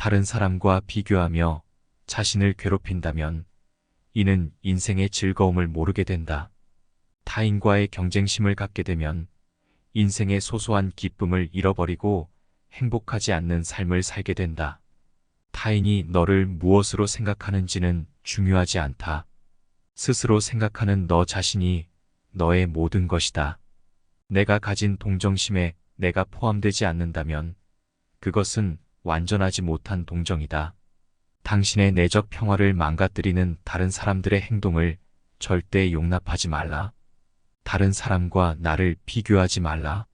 다른 사람과 비교하며 자신을 괴롭힌다면 이는 인생의 즐거움을 모르게 된다. 타인과의 경쟁심을 갖게 되면 인생의 소소한 기쁨을 잃어버리고 행복하지 않는 삶을 살게 된다. 타인이 너를 무엇으로 생각하는지는 중요하지 않다. 스스로 생각하는 너 자신이 너의 모든 것이다. 내가 가진 동정심에 내가 포함되지 않는다면 그것은 완전하지 못한 동정이다. 당신의 내적 평화를 망가뜨리는 다른 사람들의 행동을 절대 용납하지 말라. 다른 사람과 나를 비교하지 말라.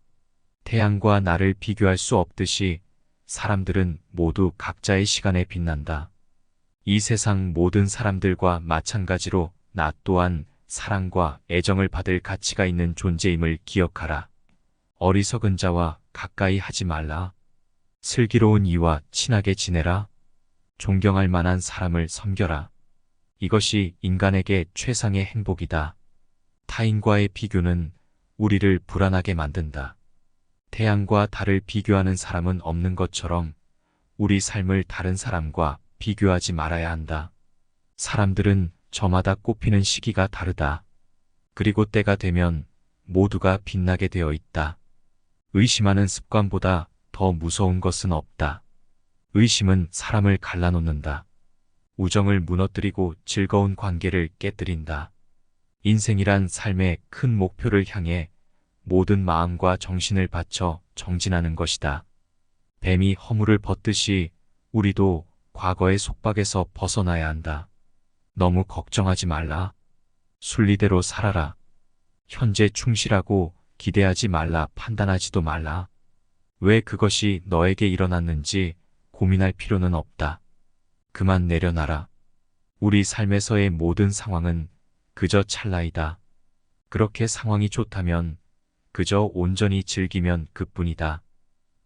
태양과 나를 비교할 수 없듯이 사람들은 모두 각자의 시간에 빛난다. 이 세상 모든 사람들과 마찬가지로 나 또한 사랑과 애정을 받을 가치가 있는 존재임을 기억하라. 어리석은 자와 가까이 하지 말라. 슬기로운 이와 친하게 지내라. 존경할 만한 사람을 섬겨라. 이것이 인간에게 최상의 행복이다. 타인과의 비교는 우리를 불안하게 만든다. 태양과 달을 비교하는 사람은 없는 것처럼 우리 삶을 다른 사람과 비교하지 말아야 한다. 사람들은 저마다 꽃피는 시기가 다르다. 그리고 때가 되면 모두가 빛나게 되어 있다. 의심하는 습관보다 더 무서운 것은 없다. 의심은 사람을 갈라놓는다. 우정을 무너뜨리고 즐거운 관계를 깨뜨린다. 인생이란 삶의 큰 목표를 향해 모든 마음과 정신을 바쳐 정진하는 것이다. 뱀이 허물을 벗듯이 우리도 과거의 속박에서 벗어나야 한다. 너무 걱정하지 말라. 순리대로 살아라. 현재 충실하고 기대하지 말라. 판단하지도 말라. 왜 그것이 너에게 일어났는지 고민할 필요는 없다. 그만 내려놔라. 우리 삶에서의 모든 상황은 그저 찰나이다. 그렇게 상황이 좋다면 그저 온전히 즐기면 그뿐이다.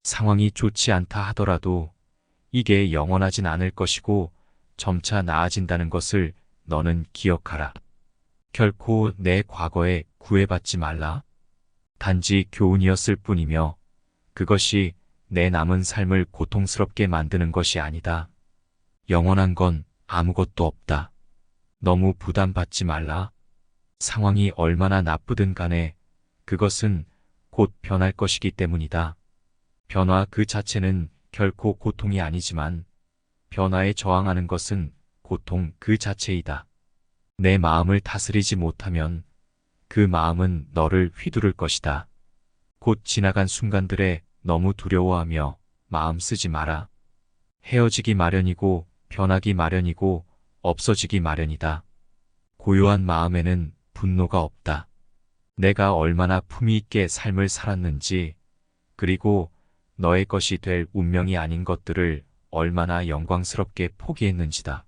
상황이 좋지 않다 하더라도 이게 영원하진 않을 것이고 점차 나아진다는 것을 너는 기억하라. 결코 내 과거에 구애받지 말라. 단지 교훈이었을 뿐이며 그것이 내 남은 삶을 고통스럽게 만드는 것이 아니다. 영원한 건 아무것도 없다. 너무 부담받지 말라. 상황이 얼마나 나쁘든 간에 그것은 곧 변할 것이기 때문이다. 변화 그 자체는 결코 고통이 아니지만 변화에 저항하는 것은 고통 그 자체이다. 내 마음을 다스리지 못하면 그 마음은 너를 휘두를 것이다. 곧 지나간 순간들에 너무 두려워하며 마음 쓰지 마라. 헤어지기 마련이고 변하기 마련이고 없어지기 마련이다. 고요한 마음에는 분노가 없다. 내가 얼마나 품위 있게 삶을 살았는지, 그리고 너의 것이 될 운명이 아닌 것들을 얼마나 영광스럽게 포기했는지다.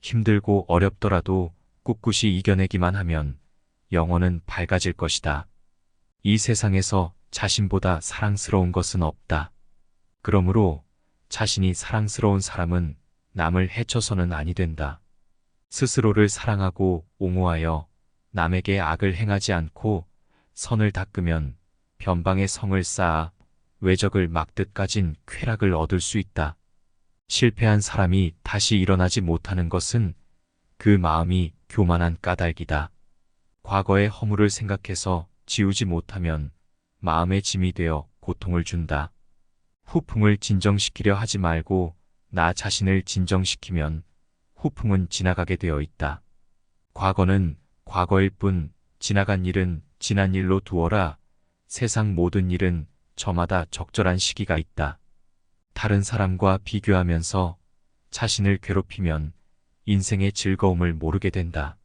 힘들고 어렵더라도 꿋꿋이 이겨내기만 하면 영혼은 밝아질 것이다. 이 세상에서 자신보다 사랑스러운 것은 없다. 그러므로 자신이 사랑스러운 사람은 남을 해쳐서는 아니 된다. 스스로를 사랑하고 옹호하여 남에게 악을 행하지 않고 선을 닦으면 변방의 성을 쌓아 외적을 막듯 가진 쾌락을 얻을 수 있다. 실패한 사람이 다시 일어나지 못하는 것은 그 마음이 교만한 까닭이다. 과거의 허물을 생각해서 지우지 못하면 마음의 짐이 되어 고통을 준다. 후풍을 진정시키려 하지 말고 나 자신을 진정시키면 후풍은 지나가게 되어 있다. 과거는 과거일 뿐 지나간 일은 지난 일로 두어라. 세상 모든 일은 저마다 적절한 시기가 있다. 다른 사람과 비교하면서 자신을 괴롭히면 인생의 즐거움을 모르게 된다.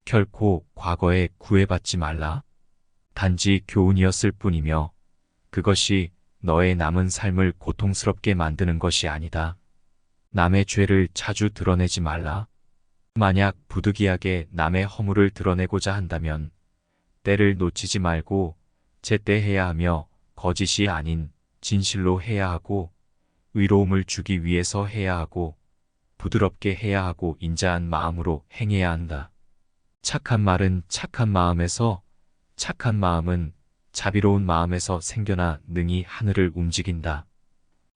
결코 과거에 구애받지 말라. 단지 교훈이었을 뿐이며 그것이 너의 남은 삶을 고통스럽게 만드는 것이 아니다. 남의 죄를 자주 드러내지 말라. 만약 부득이하게 남의 허물을 드러내고자 한다면 때를 놓치지 말고 제때 해야 하며 거짓이 아닌 진실로 해야 하고 의로움을 주기 위해서 해야 하고 부드럽게 해야 하고 인자한 마음으로 행해야 한다. 착한 말은 착한 마음에서, 착한 마음은 자비로운 마음에서 생겨나 능히 하늘을 움직인다.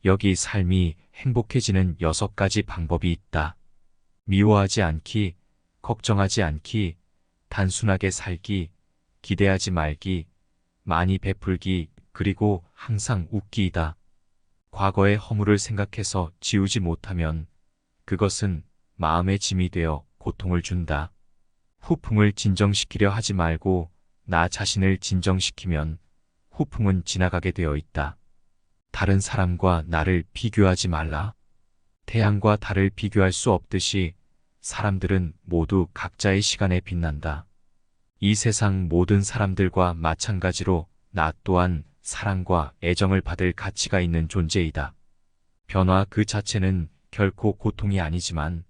여기 삶이 행복해지는 6가지 방법이 있다. 미워하지 않기, 걱정하지 않기, 단순하게 살기, 기대하지 말기, 많이 베풀기, 그리고 항상 웃기이다. 과거의 허물을 생각해서 지우지 못하면 그것은 마음의 짐이 되어 고통을 준다. 후풍을 진정시키려 하지 말고 나 자신을 진정시키면 후풍은 지나가게 되어 있다. 다른 사람과 나를 비교하지 말라. 태양과 달을 비교할 수 없듯이 사람들은 모두 각자의 시간에 빛난다. 이 세상 모든 사람들과 마찬가지로 나 또한 사랑과 애정을 받을 가치가 있는 존재이다. 변화 그 자체는 결코 고통이 아니지만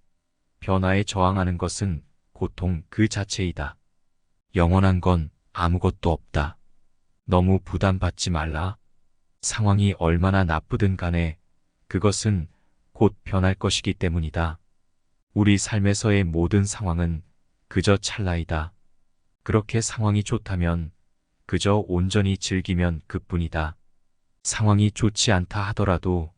변화에 저항하는 것은 고통 그 자체이다. 영원한 건 아무것도 없다. 너무 부담받지 말라. 상황이 얼마나 나쁘든 간에 그것은 곧 변할 것이기 때문이다. 우리 삶에서의 모든 상황은 그저 찰나이다. 그렇게 상황이 좋다면 그저 온전히 즐기면 그뿐이다. 상황이 좋지 않다 하더라도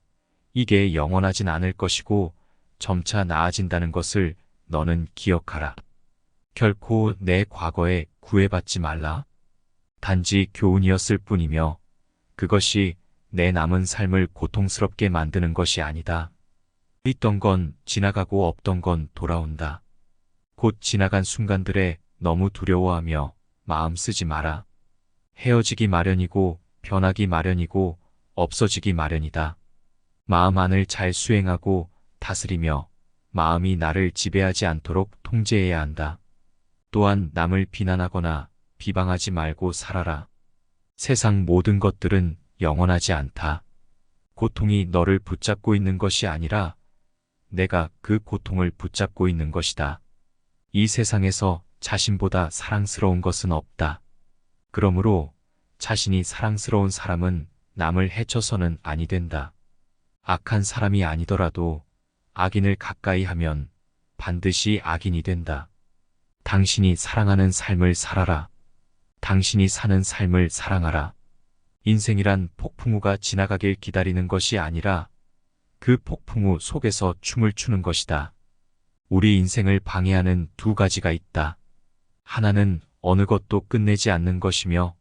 이게 영원하진 않을 것이고 점차 나아진다는 것을 너는 기억하라. 결코 내 과거에 구애받지 말라. 단지 교훈이었을 뿐이며 그것이 내 남은 삶을 고통스럽게 만드는 것이 아니다. 있던 건 지나가고 없던 건 돌아온다. 곧 지나간 순간들에 너무 두려워하며 마음 쓰지 마라. 헤어지기 마련이고 변하기 마련이고 없어지기 마련이다. 마음 안을 잘 수행하고 다스리며 마음이 나를 지배하지 않도록 통제해야 한다. 또한 남을 비난하거나 비방하지 말고 살아라. 세상 모든 것들은 영원하지 않다. 고통이 너를 붙잡고 있는 것이 아니라 내가 그 고통을 붙잡고 있는 것이다. 이 세상에서 자신보다 사랑스러운 것은 없다. 그러므로 자신이 사랑스러운 사람은 남을 해쳐서는 아니 된다. 악한 사람이 아니더라도 악인을 가까이 하면 반드시 악인이 된다. 당신이 사랑하는 삶을 살아라. 당신이 사는 삶을 사랑하라. 인생이란 폭풍우가 지나가길 기다리는 것이 아니라 그 폭풍우 속에서 춤을 추는 것이다. 우리 인생을 방해하는 2가지가 있다. 하나는 어느 것도 끝내지 않는 것이며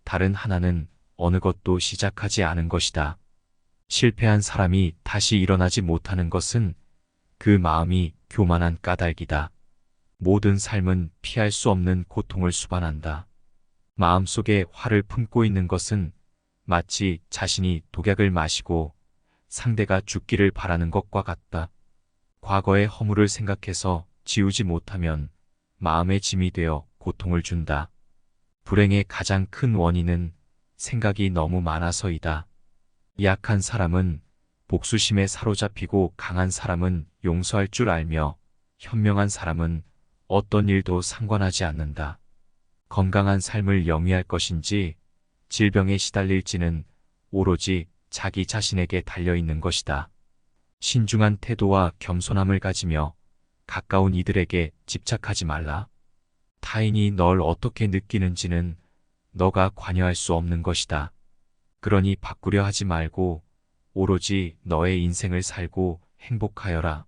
다른 하나는 어느 것도 시작하지 않은 것이다. 실패한 사람이 다시 일어나지 못하는 것은 그 마음이 교만한 까닭이다. 모든 삶은 피할 수 없는 고통을 수반한다. 마음속에 화를 품고 있는 것은 마치 자신이 독약을 마시고 상대가 죽기를 바라는 것과 같다. 과거의 허물을 생각해서 지우지 못하면 마음의 짐이 되어 고통을 준다. 불행의 가장 큰 원인은 생각이 너무 많아서이다. 약한 사람은 복수심에 사로잡히고 강한 사람은 용서할 줄 알며 현명한 사람은 어떤 일도 상관하지 않는다. 건강한 삶을 영위할 것인지 질병에 시달릴지는 오로지 자기 자신에게 달려있는 것이다. 신중한 태도와 겸손함을 가지며 가까운 이들에게 집착하지 말라. 타인이 널 어떻게 느끼는지는 너가 관여할 수 없는 것이다. 그러니 바꾸려 하지 말고 오로지 너의 인생을 살고 행복하여라.